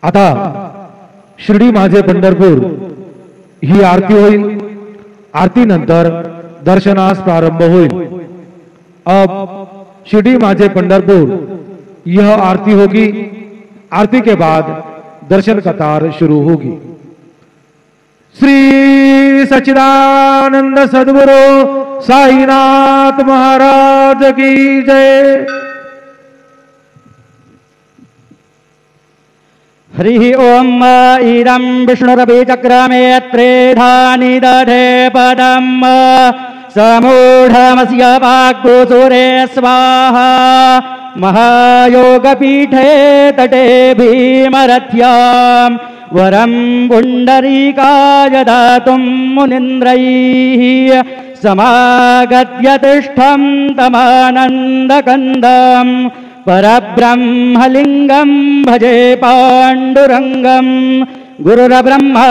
आता शिर्डी माझे पंढरपूर ही आरती होईल। आरती नंतर दर्शनास प्रारंभ होईल। अब शिर्डी माझे पंढरपुर यह आरती होगी। आरती के बाद दर्शन कतार शुरू होगी। श्री सच्चिदानंद सद्गुरु साईनाथ महाराज की जय। हरि ओम इदं विष्णुरभिचक्रमे त्रेधानि दधे पदं समूढमस्य वाग्गोचरे स्वाहा। महायोगपीठे तटे भीमरथ्यां वरं पुण्डरीकाय दातुं मुनीन्द्रैः समागत्य तिष्ठं तमानन्दकन्दं परब्रह्मलिङ्गं भजे पाण्डुरङ्गं। गुरुर्ब्रह्मा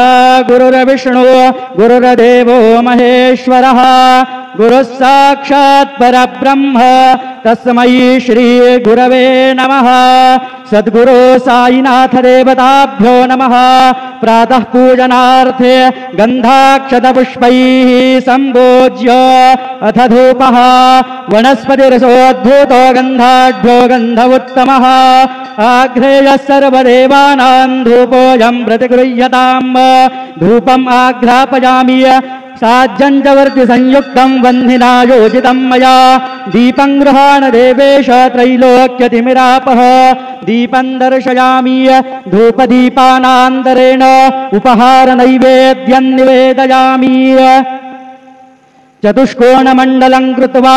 गुरुर्विष्णु गुरुर्देवो महेश्वरः गुरुः साक्षात् परब्रह्म तस्मै श्री गुरवे नमः। सद्गुरु साईनाथ देवताभ्यो नमः। प्रातः पूजनार्थे गन्धाक्षतपुष्पैः सम्पूज्य अथ धूपः वनस्पतिरसोद्भूतो गन्धाढ्यो गन्ध उत्तमः। आघ्रेयः सर्वदेवानां धूपोऽयं प्रतिगृह्यताम्। धूपम् आघ्रापयामि साज्जञ्चवर्ति संयुक्तं वह्निना योजितं मया। दीपं गृहाण देवेश त्रैलोक्यतिमिरापः। दीपं दर्शयामि धूपदीपानान्तरेण उपहार नैवेद्यं निवेदयामि। चतुष्कोणमण्डलं कृत्वा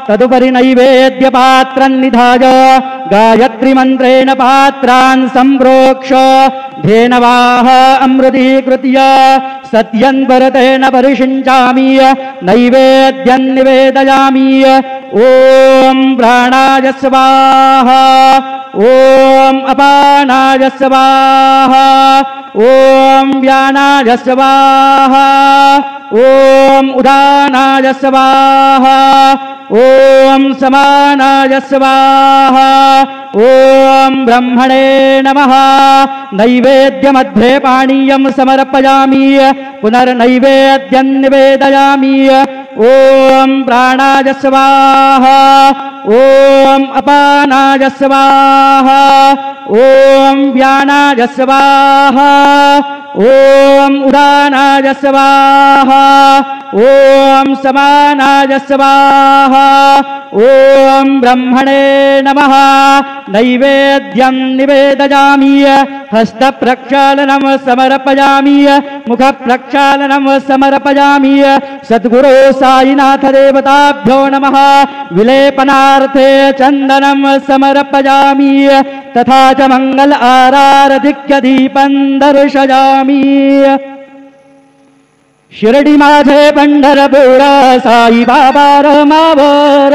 तदुपरि नैवेद्यपात्रं निधाय गायत्रीमन्त्रेण पात्रान् सम्प्रोक्ष धेनवाः अमृतीकृत्य सत्यन्वरतेन परिषिञ्चामि नैवेद्यं निवेदयामि। ॐ प्राणाय स्वाहा ॐ अपानाय स्वाहा ॐ व्यानाय स्वाहा ॐ उदानाय स्वाहा ॐ समानाय स्वाहा ॐ ब्रह्मणे नमः। नैवेद्यमध्ये पानीयं समर्पयामि पुनर्नैवेद्यं निवेदयामि। ॐ प्राणाय स्वाहा ॐ अपानाय स्वाहा ॐ व्यानाय स्वाहा ॐ उदानाय स्वाहा ॐ समानाय स्वाहा ॐ ब्रह्मणे नमः। नैवेद्यं निवेदयामि हस्तप्रक्षालनं समर्पयामि मुखप्रक्षालनं समर्पयामि। सद्गुरो साईनाथ देवताभ्यो नमः। विलेपनार्थे चन्दनं समर्पयामि तथा च मंगल आराधिक्य दीपं दर्शयामि। शिर्डी माझे पंढरपूर साई बाबा रमावर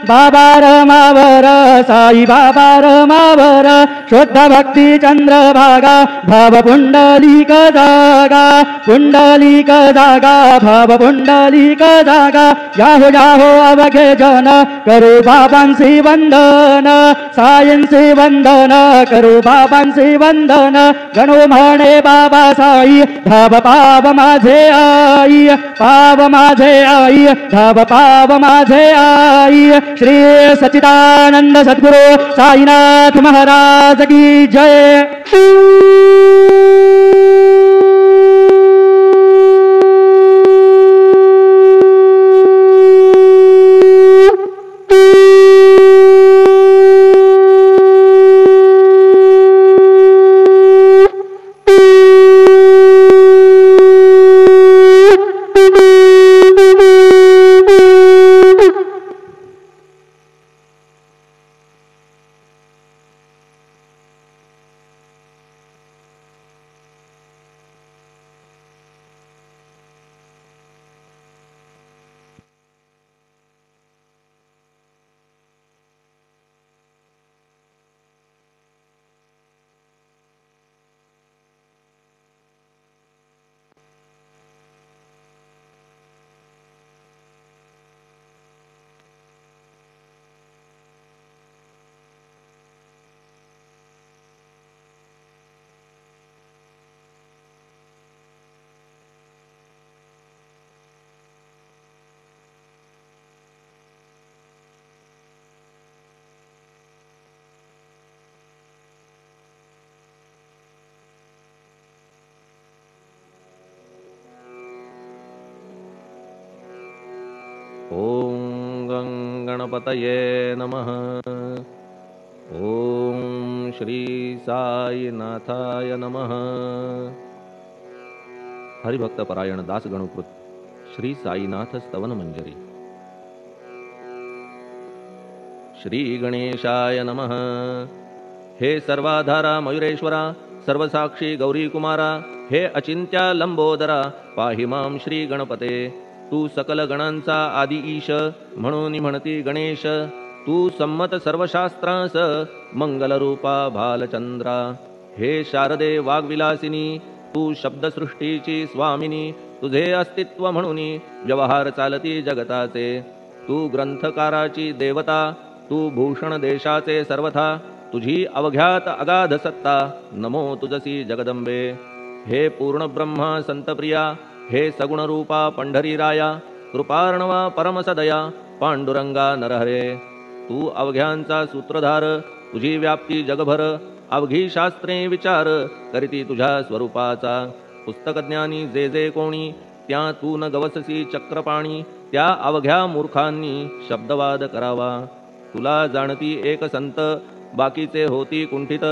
बाबा रमावर साई बाबा रमावर। शुद्ध भक्ती चंद्रभागा भाव पुंडलिक जागा पुंडलिक जागा भाव पुंडलिक जागा। याहो याहो अवघे जन करू बाबांसी वंदन सायंसी वंदन करू बाबांसी वंदन। गणो म्हणे बाबा साई धाव पाव माझे आई पाव माझे आई धाव पाव माझे आई। श्री सच्चिदानंद सद्गुरु साईनाथ महाराज की जय। ओम गणपतये नमः। ओम श्री साईनाथाय नमः। हरिभक्त परायण दास गणुकृत श्री साईनाथ स्तवन मंजरी। श्री गणेशाय नमः। हे सर्वाधारा मयुरेश्वरा, सर्वसाक्षी गौरी कुमारा, हे अचिंत्या लंबोदरा, पाहि मां श्री गणपते। तू सकल गणांचा आदि ईश, म्हणून म्हणती गणेश। तू संमत सर्वशास्त्रांस, मंगलरूपा भालचंद्रा। हे शारदे वाग्विलासिनी, तू शब्दसृष्टीची स्वामिनी। तुझे अस्तित्व म्हणून व्यवहार चालती जगताचे। तू ग्रंथकाराची देवता, तू भूषण देशाचे सर्वथा। तुझी अवघ्यात अगाध सत्ता, नमो तुझसी जगदंबे। हे पूर्ण ब्रह्मा संतप्रिया, हे सगुण रूपा पंढरीराया। कृपार्णवा परमसदया, पांडुरंगा नरहरे। तू अवघ्यांचा सूत्रधार, तुझी व्याप्ती जगभर। अवघी शास्त्रे विचार, करीती तुझ्या स्वरूपाचा। पुस्तकज्ञानी जे जे कोणी, त्या तू न गवससी चक्रपाणी। त्या अवघ्या मूर्खांनी शब्दवाद करावा। तुला जाणती एक संत, बाकीचे होती कुंठित।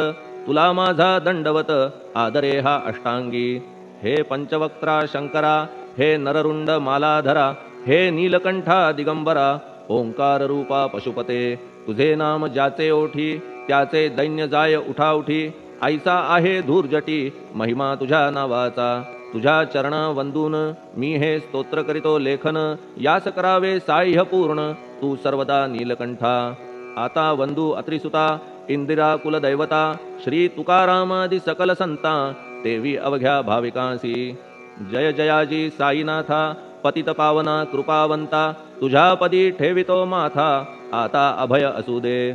तुला माझा दंडवत, आदरे हा अष्टांगी। हे पंचवक्त्रा शंकरा, हे नररुंड मालाधरा। हे नीलकंठा दिगंबरा, ओंकार रूपा पशुपते। तुझे नाम ज्याचे ओठी, त्याचे दैन्य जाय उठाउठी। ऐसा आहे धूर्जटी, महिमा तुझ्या नावाचा। तुझ्या चरण वंदून मी हे स्तोत्र करीतो लेखन। यास करावे साह्य पूर्ण, तू सर्वदा नीलकंठा। आता वंदू अत्रिसुता, इंदिरा कुलदैवता। श्री तुकारामादि सकल संता, देवी अवघ्या भाविकांसी। जय जयाजी साईनाथा, पतित पावना कृपावंता। तुझ्या पदी ठेवितो माथा, आता अभय असू दे।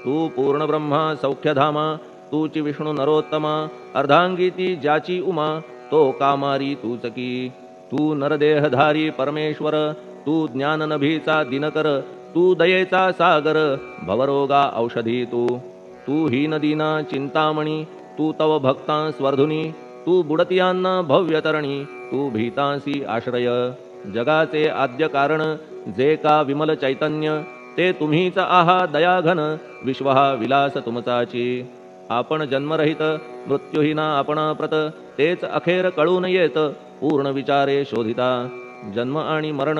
तू पूर्ण ब्रह्मा सौख्यधामा, तूची विष्णू नरोत्तमा। अर्धांगी ती ज्याची उमा, तो कामारी तूच की। तू नरदेहधारी परमेश्वर, तू ज्ञाननभीचा दिनकर। तू दयेचा सागर, भवरोगा औषधी तू। तू हीनदीना चिंतामणी, तू तव भक्तां स्वर्धुनी। तू बुडतियांना भव्यतरणी, तू भीतांसी आश्रय। जगाचे आद्य कारण, जे का विमल चैतन्य। ते तुम्हीच आहा दयाघन, विश्व हा विलास तुमचाची। आपण जन्मरहित, मृत्युहीना आपणा प्रत। तेच अखेर कळून येत, पूर्ण विचारे शोधिता। जन्म आणि मरण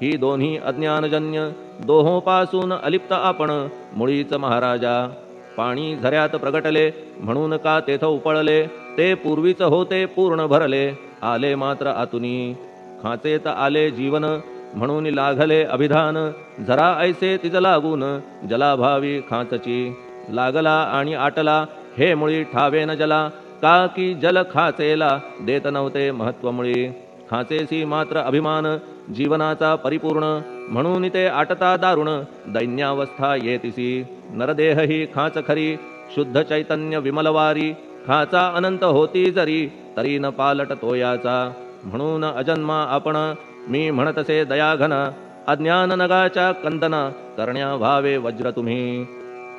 ही दोन्ही अज्ञानजन्य। दोहोपासून अलिप्त आपण, मुळीच महाराजा। पाणी झऱ्यात प्रगटले, म्हणून का तेथ उपळले। ते पूर्वीच होते पूर्ण भरले, आले मात्र आतुनी। खाचेत आले जीवन, म्हणून लागले अभिधान। झरा ऐसे तिज लागून, जलाभावी खाचची। लागला आणि आटला, हे मुळी ठावे न जला। का की जल खाचेला, देत नव्हते महत्व मुळी। खाचेसी मात्र अभिमान, जीवनाचा परिपूर्ण। म्हणून ते आटता दारुण, दैन्यावस्था येतिसी। नरदेह ही खाच खरी, शुद्ध चैतन्य विमलवारी। खाचा अनंत होती जरी, तरी न पालट तोयाचा। म्हणून अजन्मा आपण, मी म्हणतसे दयाघन। अज्ञान नगाच्या कंदना, करण्या व्हावे वज्र तुम्ही।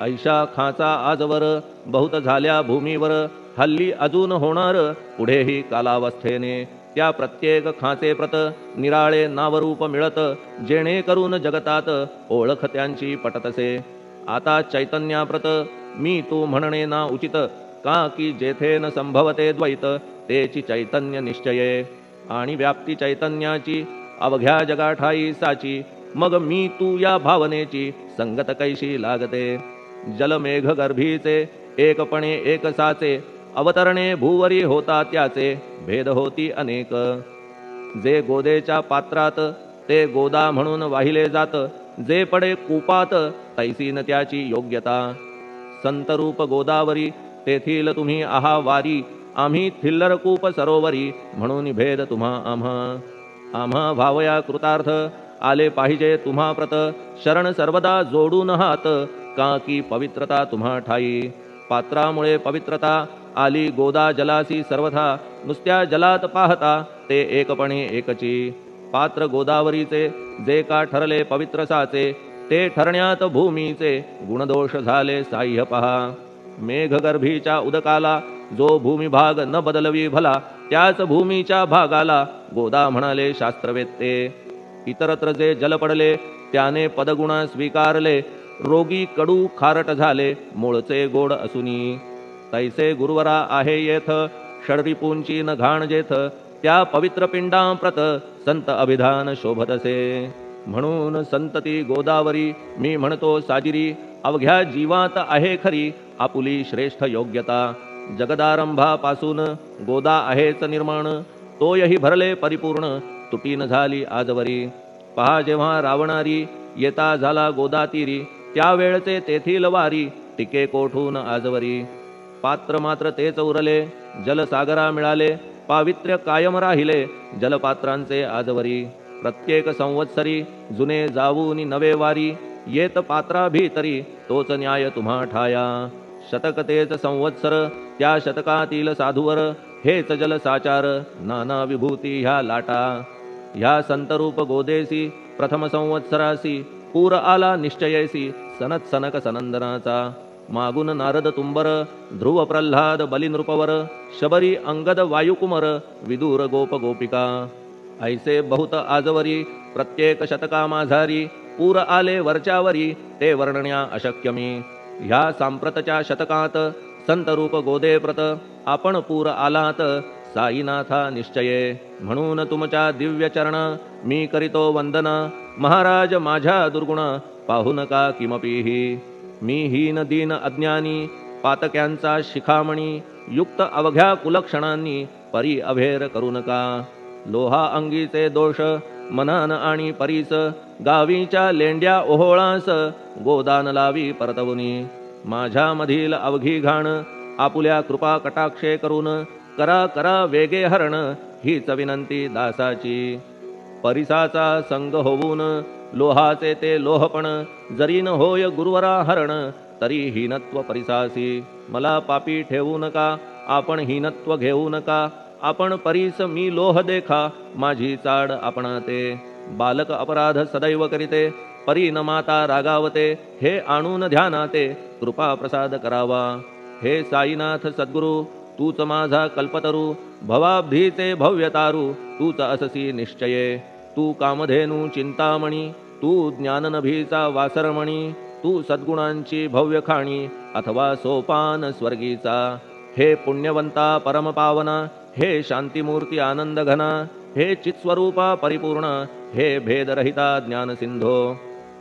ऐशा खाचा आजवर, बहुत झाल्या भूमीवर। हल्ली अजून होणार, पुढेही कालावस्थेने। त्या प्रत्येक खाचे प्रत, निराळे नावरूप मिळत। जेणेकरून जगतात, ओळख त्यांची पटतसे। आता चैतन्याप्रत, मी तू म्हणणे ना उचित। का की जेथे न संभवते द्वैत, तेची चैतन्य निश्चये। आणि व्याप्ती चैतन्याची, अवघ्या जगाठाई साची। मग मी तू या भावनेची, संगत कैशी लागते। जलमेघ गर्भीचे, एकपणे एक साचे। अवतरणे भूवरी होता त्याचे, भेद होती अनेक। जे गोदेच्या पात्रात, ते गोदा म्हणून वाहिले जात। जे पडे कूपात, तैसी न त्याची योग्यता। संतरूप गोदावरी, तेथील तुम्ही आहा वारी। आम्ही थिल्लर कूप सरोवरी, म्हणून भेद तुम्हा आम्हा। आम्हा भावया कृतार्थ, आले पाहिजे तुम्हा प्रत। शरण सर्वदा जोडून हात, का की पवित्रता तुम्हा ठाई। पात्रामुळे पवित्रता, आली गोदा जलासी सर्वथा। नुसत्या जलात पाहता, ते एकपणे एकची। पात्र गोदावरीचे, जे का ठरले पवित्र साचे। ते ठरण्यात भूमीचे, गुणदोष झाले साह्य पहा। मेघगर्भीच्या उदकाला, जो भूमिभाग न बदलवी भला। त्याच भूमीच्या भागाला, गोदा म्हणाले शास्त्रवेत्ते। इतरत्र जे जल पडले त्याने पदगुण स्वीकारले, रोगी कडू खारट झाले मूळचे गोड असुनी. तैसे गुरुवरा आहे येथ, षडरिपूंची न घाण जेथ, त्या पवित्र पिंडांप्रत संत अभिधान शोभतसे. म्हणून संतती गोदावरी मी म्हणतो साजिरी, अवघ्या जीवात आहे खरी आपुली श्रेष्ठ योग्यता. जगदारंभापासून गोदा आहेच निर्माण, तोयही भरले परिपूर्ण तुटीन झाली आजवरी. पहा जेव्हा रावणारी येता झाला गोदातीरी, त्यावेळचे तेथील वारी टिके कोठून आजवरी. पात्र मात्र तेच उरले जलसागरा मिळाले, पावित्र्य कायम राहिले जलपात्रांचे आजवरी. प्रत्येक संवत्सरी जुने जाऊनी नवे वारी, येत पात्रा भीतरी तोच न्याय तुम्हा ठाया. शतक तेच संवत्सर त्या शतकातील साधूवर, हेच जलसाचार नाना विभूती ह्या लाटा. ह्या संतरूप गोदेसी प्रथम संवत्सरासी, पूर आला निश्चयेसी सनत सनक सनंदनाचा. मागून नारद तुंबर, ध्रुव प्रल्हाद बलिनृपवर, शबरी अंगद वायुकुमर, विदूर गोप गोपिका. ऐसे बहुत आजवरी प्रत्येक शतका माझारी, पूर आले वरच्यावरी ते वर्णण्या अशक्यमी. ह्या सांप्रतच्या शतकात संतरूप गोदे प्रत, आपण पूर आलात साईनाथा निश्चये. म्हणून तुमच्या दिव्य चरण मी करीतो वंदना, महाराज माझ्या दुर्गुण पाहू नका किमपीही. मी हीन दीन अज्ञानी पातक्यांचा शिखामणी, युक्त अवघ्या कुलक्षणांनी परी अभेर करू नका. लोहा अंगीचे दोष मनान आणि परीस, गावीच्या लेंड्या ओहोळास गोदान लावी परतवुनी. माझ्यामधील अवघी घाण आपुल्या कृपा कटाक्षे करून, करा करा वेगे हरण हीच विनंती दासाची. परिसाचा संग होऊन लोहाचे ते लोहपण, जरी न होय गुरुवरा हरण तरी हीनत्व परिसासी. मला पापी ठेवू नका आपण हीनत्व घेऊ नका, आपण परीस मी लोह देखा माझी चाड आपणाते. बालक अपराध सदैव करीते परी न माता रागावते, हे आणून ध्यानाते कृपा प्रसाद करावा. हे साईनाथ सद्गुरु तूच माझा कल्पतरू, भवाब्धीचे भव्यतारू तूच अससी निश्चये. तू कामधेनू चिंतामणी, तू ज्ञाननभीचा वासरमणी, तू सद्गुणांची भव्य खाणी अथवा सोपान स्वर्गीचा. हे पुण्यवंता परमपावना, हे शांतिमूर्ती आनंद घना, हे चित्स्वरूपा परिपूर्ण, हे भेदरहिता ज्ञानसिंधो.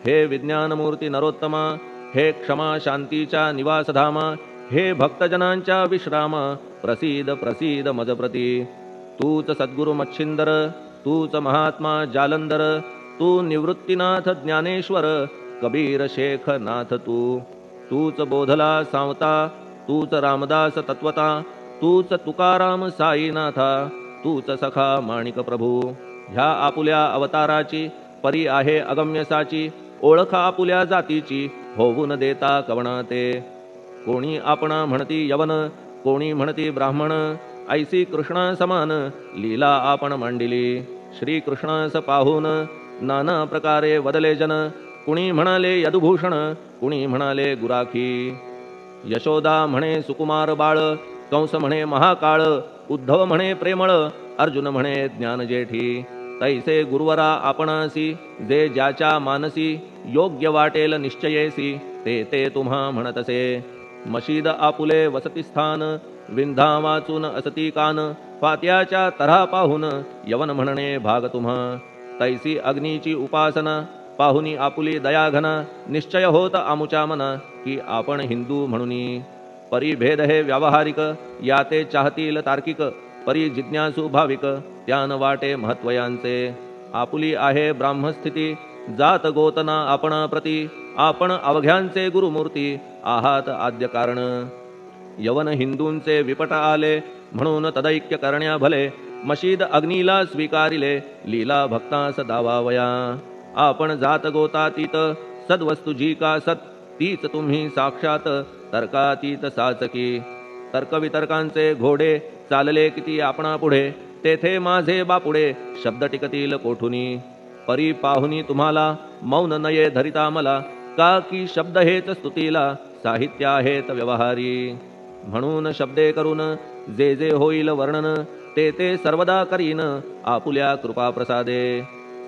हे विज्ञानमूर्ती नरोत्तमा, हे क्षमा शांतीच्या निवासधामा, हे भक्तजनांच्या विश्राम प्रसीद प्रसीद मजप्रती. तूच सद्गुरु मच्छिंदर, तूच महात्मा जालंधर, तू निवृत्तीनाथ ज्ञानेश्वर, कबीर शेख नाथ तूच बोधला सांवता, तूच रामदास तत्वता, तूच तुकाराम साईनाथा, तूच सखा माणिक प्रभू. ह्या आपुल्या अवताराची परी आहे अगम्यसाची, ओळख आपुल्या जातीची होऊन देता कवणाते. कोणी आपणा म्हणती यवन, कोणी म्हणती ब्राह्मण, ऐसी कृष्णा समान लीला आपण मांडिली. श्री कृष्णास पाहून नाना प्रकारे वदले जन, कुणी म्हणाले यदुभूषण, कुणी म्हणाले गुराखी. यशोदा म्हणे सुकुमार बाळ, कंस म्हणे महाकाळ, उद्धव म्हणे प्रेमळ, अर्जुन म्हणे ज्ञानजेठी. तैसे गुरुवरा आपणासी, जे ज्याच्या मानसी योग्य वाटेल निश्चयेसी, ते ते तुम्हा म्हणतसे. मशीद आपुले वसतिस्थान, विंधा वाचून असती कान, फात्याच्या तऱ्हा पाहून यवन म्हणणे भाग तुम्हा. तैसी अग्नीची उपासना पाहुनी आपुली दयाघना, निश्चय होत आमुच्या मना की आपण हिंदू म्हणूनी. परी भेद हे व्यावहारिक, याते चाहतील तार्किक, परी जिज्ञासू भाविक, त्यान वाटे महत्वयांचे. आपुली आहे ब्राह्मस्थिती, जात गोतना आपणा प्रती, आपण अवघ्यांचे गुरुमूर्ती आहात आद्य कारण. यवन हिंदूंचे विपट आले, म्हणून तदैक्य करण्या भले, मशीद अग्नीला स्वीकारिले, लीला भक्तास दावावया. आपण जात गोतातीत, सद्वस्तू जी का सत, तीच तुम्ही साक्षात तर्कातीत साचकी. तर्कवितर्कांचे घोडे चालले किती आपणा पुढे, तेथे माझे बापुडे शब्द टिकतील कोठुनी. परी पाहुनी तुम्हाला मौन नये धरिता मला, का की शब्द हेच स्तुतीला साहित्य आहेत व्यवहारी. म्हणून शब्दे करून जे जे होईल वर्णन, ते ते सर्वदा करीन आपुल्या कृपा प्रसादे.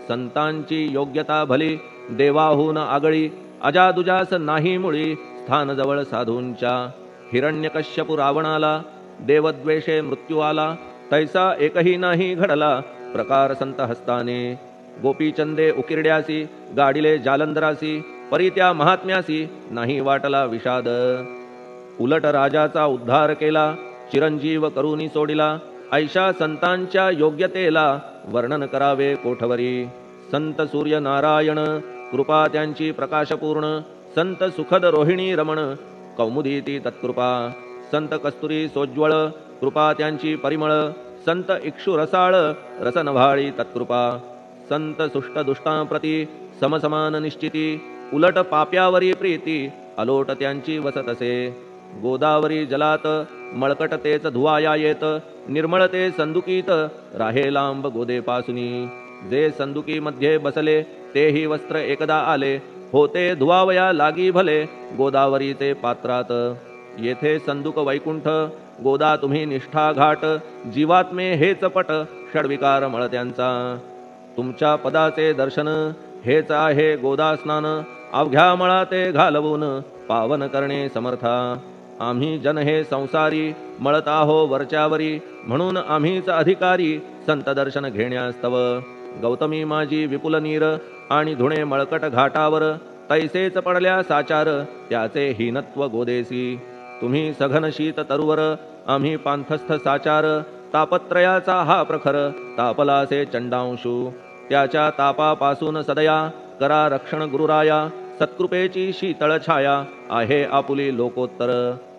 संतांची योग्यता भली देवाहून आगळी अजादुजास नाही मुळी स्थान जवळ साधूंच्या हिरण्यकश्यपु रावणाला देवद्वेषे मृत्यू आला तैसा एकही नाही घडला प्रकार संत हस्ताने गोपीचंदे उकिरड्यासी गाडिले जालंधरासी परी त्या महात्म्यासी नाही वाटला विषाद उलट राजाचा उद्धार केला चिरंजीव करुनी सोडिला ऐशा संतांच्या योग्यतेला वर्णन करावे कोठवरी संत सूर्य नारायण कृपा त्यांची प्रकाशपूर्ण संत सुखद रोहिणी रमण कौमुदी ती तत्कृपा संत कस्तुरी सोज्वळ कृपा त्यांची परिमळ संत इक्षु रसाळ रसनभाळी तत्कृपा संत सुष्ट दुष्टांप्रती समसमान निश्चिती उलट पाप्यावरी प्रीती अलोट त्यांची वसत असे गोदावरी जलात मळकट तेच धुवाया येत निर्मळ ते संदुकीत राहे लांब गोदेपासुनी जे संदुकी मध्ये बसले तेही वस्त्र एकदा आले होते धुवावया लागी भले गोदावरीचे पात्रात येथे संदुक वैकुंठ गोदा तुम्ही निष्ठा घाट जीवात्मे हेच पट षडविकार मळ त्यांचा तुमच्या पदाचे दर्शन हेच आहे गोदा स्नान अवघ्या मळा ते घालवून पावन करणे समर्था आम्ही जन हे संसारी मळत आहो वरच्यावरी म्हणून आम्हीच अधिकारी संत दर्शन घेण्यास्तव गौतमी माझी विपुल नीर आणि धुणे मळकट घाटावर तैसेच पडल्या साचार त्याचे हीनत्व गोदेसी तुम्ही सघन शीत तरुवर आम्ही पांथस्थ साचार तापत्रयाचा हा प्रखर तापलासे चंडांशू त्याच्या तापापासून सदया करा रक्षण गुरुराया सत्कृपेची शीतळ छाया आहे आपुली लोकोत्तर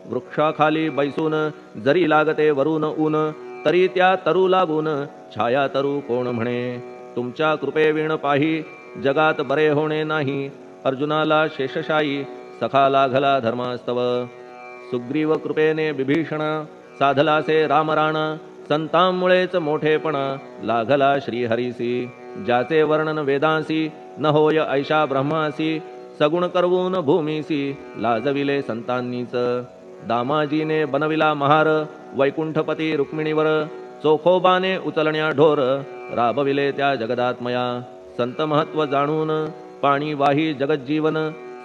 वृक्षाखाली बैसून जरी लागते वरून ऊन तरी त्या तरू लागून छाया तरू कोण म्हणे तुमच्या कृपेविण पाही जगात बरे होणे नाही अर्जुनाला शेषशायी सखा लागला धर्मास्तव सुग्रीव कृपेने विभीषण साधलासे रामराणा संतांमुळेच मोठेपणा लागला श्रीहरीसी ज्याचे वर्णन वेदांसी न होय ऐशा ब्रह्मासी सगुण करवून भूमीसी लाजविले संतांनीच दामाजीने बनविला महार वैकुंठपती रुक्मिणीवर चोखोबाने उचलण्या ढोर राबविले त्या जगदात्मया संत महत्व जाणून पाणी वाही जगज्जीवन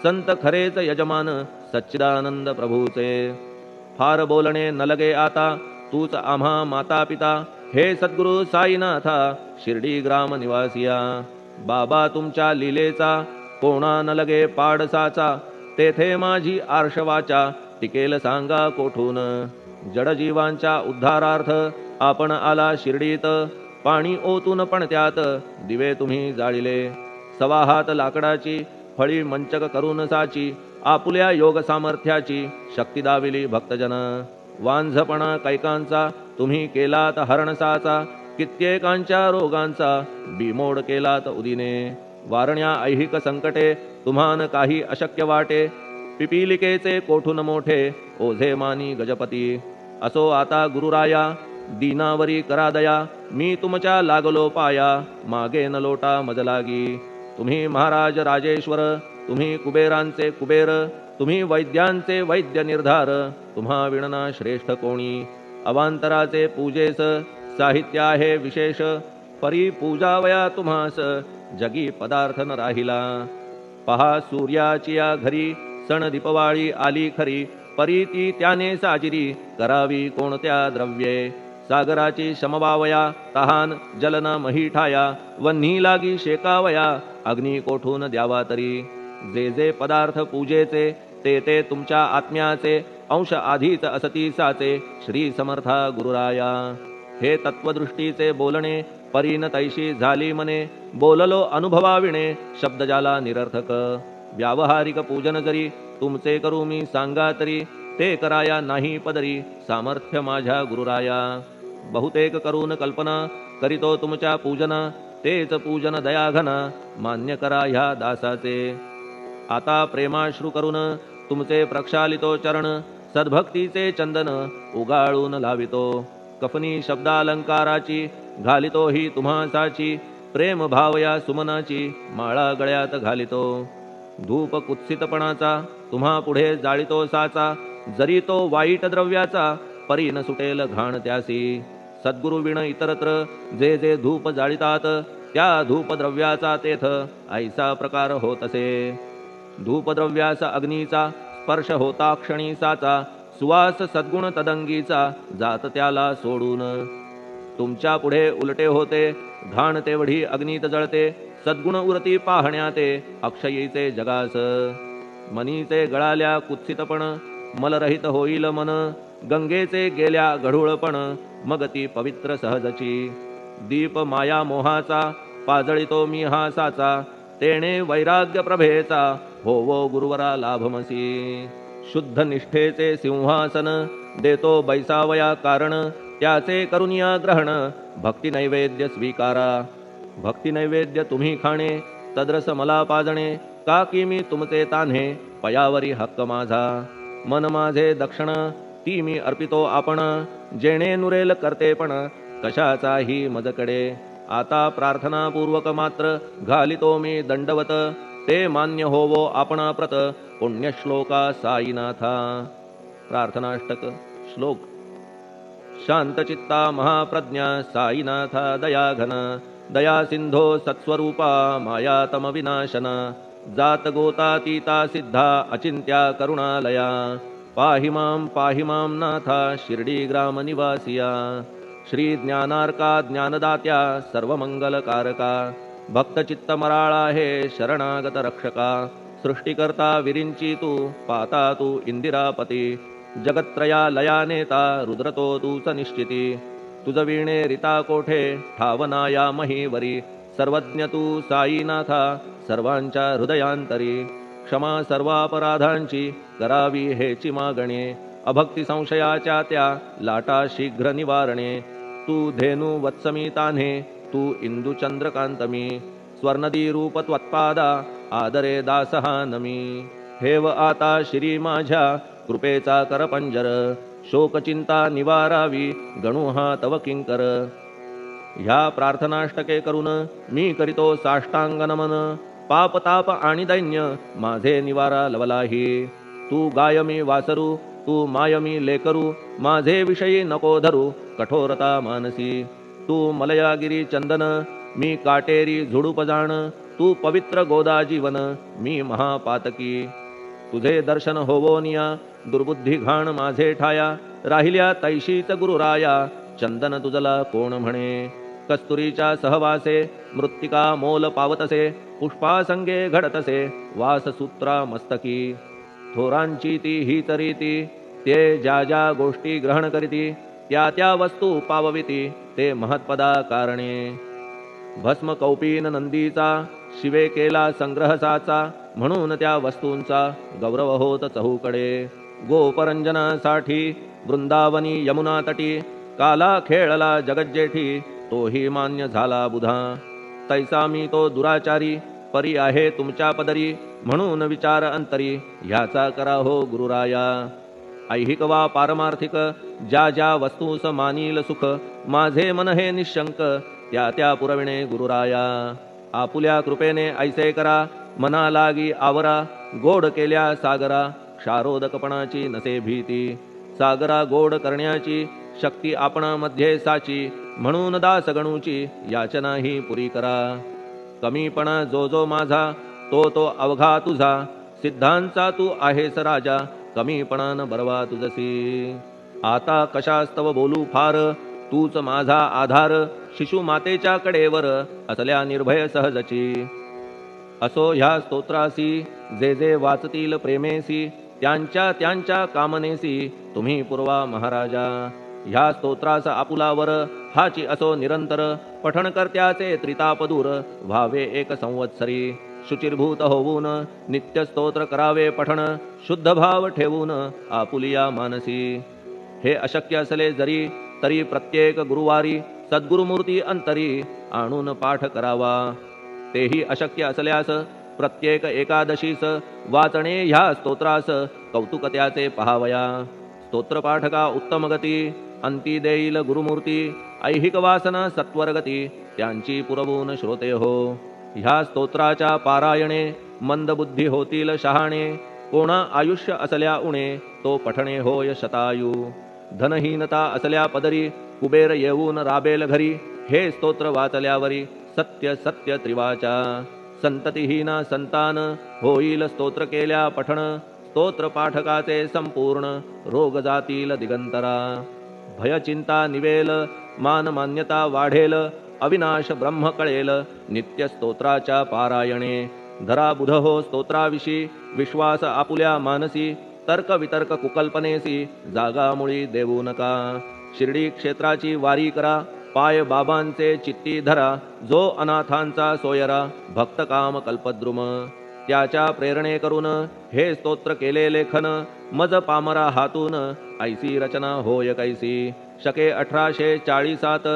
संत खरेच यजमान सच्चिदानंद प्रभूचे फार बोलणे न लगे आता तूच आम्हा माता पिता हे सद्गुरु साईनाथा शिर्डी ग्राम निवासिया बाबा तुमच्या लीलेचा कोणा न लगे पाडसाचा तेथे माझी आर्षवाचा टिकेल सांगा कोठून जडजीवांच्या उद्धारार्थ आपण आला शिर्डीत पाणी ओतून पण त्यात दिवे तुम्ही जाळिले सवा हात लाकडाची फळी मंचक करून साची आपुल्या योग सामर्थ्याची शक्ती दाविली भक्तजन वांझपणा कैकांचा तुम्ही केलात हरणसाचा कित्येकांच्या रोगांचा बिमोड केलात उदिने वारण्या ऐहिक संकटे तुम्हान काही अशक्य वाटे पिपीलिकेचे कोठून मोठे ओझे मानी गजपती असो आता गुरुराया दीनावरी करा दया मी तुमच्या लागलो पाया मागे न लोटा मजलागी तुम्ही महाराज राजेश्वर तुम्ही कुबेरांचे कुबेर तुम्ही वैद्यांचे वैद्य निर्धार तुम्हा विणना श्रेष्ठ कोणी अवांतराचे पूजेस साहित्य आहे विशेष परी पूजावया तुम्हास जगी पदार्थ न राहिला पहा सूर्याची या घरी सण दीपवाळी आली खरी परी ती त्याने साजिरी करावी कोणत्या द्रव्ये सागराची शमवावया तहान जलन मही ठाया वन्ही लागी शेकावया अग्नी कोठून द्यावा तरी जे जे पदार्थ पूजेचे ते ते तुमच्या आत्म्याचे अंश आधीच असती साचे श्री समर्था गुरुराया हे तत्वदृष्टीचे बोलणे परीन तैशी झाली मने बोललो अनुभवाविणे शब्द जाला निरर्थक व्यावहारिक पूजन जरी तुमचे करू मी सांगा तरी ते कराया नाही पदरी सामर्थ्य माझ्या गुरुराया बहुतेक करून कल्पना करीतो तुमच्या पूजना तेच पूजन दयाघना मान्य करा ह्या दासाचे आता प्रेमाश्रू करून तुमचे प्रक्षालितो चरण सद्भक्तीचे चंदन उगाळून लावितो कफनी शब्दालंकाराची घालितो ही तुम्हासाची प्रेम भावया सुमनाची माळा गळ्यात घालितो धूप कुत्सितपणाचा तुम्हा पुढे जाळितो साचा जरी तो वाईट द्रव्याचा परी न सुटेल घाण त्यासी सद्गुरु विण इतरत्र जे जे धूप जाळितात त्या धूपद्रव्याचा तेथ ऐसा प्रकार होतसे. धूपद्रव्यास अग्नीचा स्पर्श होता क्षणी साचा, सुवास सद्गुण तदंगीचा जात त्याला सोडून. तुमच्या पुढे उलटे होते, घाण तेवढी अग्नीत जळते, सद्गुण उरती पाहण्याते अक्षयीचे जगास. मनीचे गळाल्या कुत्सितपण, मलरहित होईल मन, गंगेचे गेल्या गढूळपण, मग ती पवित्र सहजची. दीप माया मोहाचा पाजळितो मी हा साचा, तेणे वैराग्य प्रभेचा होवो गुरुवरा लाभमसी. शुद्ध निष्ठेचे सिंहासन देतो बैसावया कारण, त्याचे करुनिया ग्रहण भक्ती नैवेद्य स्वीकारा. भक्ती नैवेद्य तुम्ही खाणे, तद्रस मला पाजणे, का की मी तुमचे तान्हे पयावरी हक्क माझा. मन माझे दक्षिण ती मी अर्पितो आपण, जेणे नुरेल करतेपण कशाचाही मजकडे. आता प्रार्थनापूर्वक मात्र घालितो मी दंडवत, ते मान्य होवो आपण प्रत पुण्यश्लोका साईनाथा. प्रार्थनाष्टक श्लोक. शांतचित्ता महाप्रज्ञा साईनाथा दयाघन, दया सिंधो सत्स्वरूपा मायातम विनाशन, जात गोतातीता सिद्धा अचिंत्या करुणालया, पाहि मां नाथा शिर्डी ग्राम निवासिया. श्री ज्ञानार्का ज्ञानदात्या सर्वमंगलकारका, भक्तचित्त मराळा हे शरणागत रक्षका. सृष्टिकर्ता विरिंची तू, पाता तू इंदिरापती, जगत्त्रया लया नेता रुद्रतो तूच निश्चिती. तुझ वीणे रिता कोठे ठावनाया महीवरी, सर्वज्ञ तू साईनाथा सर्वांच्या हृदयांतरी. क्षमा सर्वापराधांची करावी हेची मागणे, अभक्ती संशयाच्या त्या लाटा शीघ्र निवारणे. तू धेनू वत्समी तान्हे, तू इंदू चंद्रकांतमी, स्वर्णदी रूप त्वत्पादा आदरे दासहा नमी. ठेव आता श्री माझ्या कृपेचा करपंजर, शोकचिंता निवारावी गणू हा तव किंकर. ह्या प्रार्थनाष्टके करून मी करीतो साष्टांग नमन, पाप ताप आणि दैन्य माझे निवारा लवलाही. तू गाय मी वासरू, तू माय मी लेकरू, माझे विषयी नको धरू कठोरता मानसी. तू मलयागिरी चंदन, मी काटेरी झुडूप जाण, तू पवित्र गोदा जीवन, मी महापातकी. तुझे दर्शन होवोनिया दुर्बुद्धी घाण माझे ठाया, राहिल्या तैशीच गुरुराया चंदन तुझला कोण म्हणे. कस्तुरीच्या सहवासे मृत्तिका मोल पावतसे, पुष्पासंगे घडतसे वाससूत्रा मस्तकी. थोरांची ती हीच रीती, ते ज्या ज्या गोष्टी ग्रहण करीती, त्या त्या वस्तू पावविती ते महत्पदा कारणे. भस्म कौपीन नंदीचा शिवे केला संग्रह साचा, म्हणून त्या वस्तूंचा गौरव होत चहूकडे. गोपरंजनासाठी वृंदावनी यमुना तटी, काला खेळला जगज्जेठी तोही मान्य झाला बुधा. तैसा मी तो दुराचारी परी आहे तुमच्या पदरी, म्हणून विचार अंतरी ह्याचा करा हो गुरुराया. ऐहिक वा पारमार्थिक ज्या ज्या वस्तूस मानील सुख, माझे मन हे निशंक त्या त्या पुरविणे गुरुराया. आपुल्या कृपेने ऐसे करा मना लागी आवरा, गोड केल्या सागरा क्षारोदकपणाची नसे भीती. सागरा गोड करण्याची शक्ती आपणामध्ये साची, म्हणून दास गणूची याचना ही पुरी करा. कमीपणा जो जो माझा तो तो अवघा तुझा, सिद्धांचा तू आहेस राजा कमीपणान बरवा तुझसी. आता कशास्तव बोलू फार, तूच माझा आधार, शिशु मातेच्या कडेवर असल्या निर्भय सहजची. असो ह्या स्तोत्रासी जे जे वाचतील प्रेमेसी, त्यांच्या त्यांच्या कामनेसी तुम्ही पुरवा महाराजा. ह्या स्तोत्रास आपुलावर हाची असो निरंतर, पठणकर्त्याचे त्रितापदूर व्हावे एक संवत्सरी. शुचिर्भूत होऊन नित्य स्तोत्र करावे पठण, शुद्ध भाव ठेवून आपुलिया मानसी. हे अशक्य असले जरी तरी प्रत्येक गुरुवारी सद्गुरुमूर्ती अंतरी आणून पाठ करावा. तेही अशक्य असल्यास प्रत्येक एकादशीस वाचणे ह्या स्तोत्रास कौतुक त्याचे पहावया. स्तोत्रपाठका उत्तम गती, अंती देईल गुरुमूर्ती. ऐहिक वासना सत्वरगती त्यांची पुरवून श्रोते हो. ह्या स्तोत्राच्या पारायणे मंदबुद्धी होतील शहाणे, कोणा आयुष्य असल्या उणे तो पठणे होय शतायू. धनहीनता असल्या पदरी कुबेर येऊन राबेल घरी, हे स्तोत्र वाचल्यावरी सत्य सत्य त्रिवाचा संततिहीना संतान होईल स्तोत्र केल्या पठण स्तोत्र पाठकाचे संपूर्ण रोग जातील दिगंतरा भय चिंता निवेल मान मान्यता वाढेल अविनाश ब्रह्म कळेल नित्य स्तोत्राच्या पारायणे धरा बुध हो स्तोत्राविषयी विश्वास आपुल्या मानसी तर्क वितर्क कुकल्पनेसी जागामुळी देऊ नका शिर्डी क्षेत्राची वारी करा पाय बाबांचे चित्ती धरा जो अनाथांचा सोयरा भक्त काम कल्पद्रुम त्याच्या प्रेरणे करून हे स्तोत्र केले लेखन मज पामरा हातून ऐसी रचना होय कैसी शके 1840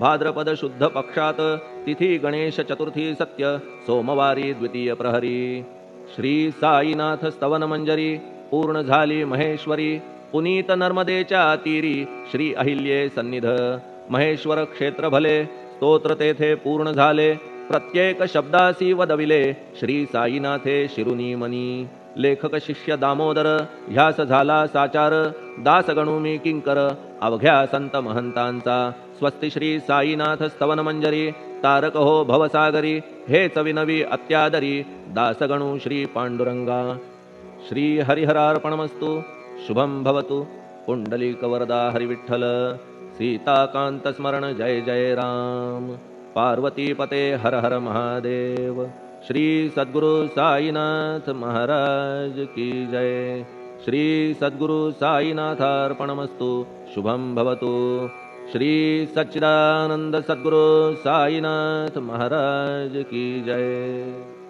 भाद्रपद शुद्ध पक्षात तिथी गणेश चतुर्थी सत्य सोमवारी द्वितीय प्रहरी श्री साईनाथ स्तवन मंजरी पूर्ण झाली महेश्वरी पुनीत नर्मदेच्या तीरी श्री अहिल्ये सन्निध महेश्वर क्षेत्र भले स्तोत्र तेथे पूर्ण झाले प्रत्येक शब्दासी वदविले श्री साईनाथे शिरुनी मनी लेखक शिष्य दामोदर ह्यास झाला साचार दास गणू मी किंकर अवघ्या संत महंतांचा स्वस्ति श्री साईनाथ स्तवन मंजरी तारक हो भवसागरी हेच विनवी अत्यादरी दासगणू श्री पांडुरंगा श्री हरिहरार्पणमस्तु शुभम भवतु पुंडलिक वरदा हरिविठ्ठल सीताकांत स्मरण जय जय राम पार्वती पते हर हर महादेव श्री सद्गुरु साईनाथ महाराज की जय श्री सद्गुरु साईनाथार्पणमस्तु शुभम भवतु श्री सच्चिदानंद सद्गुरु साईनाथ महाराज की जय।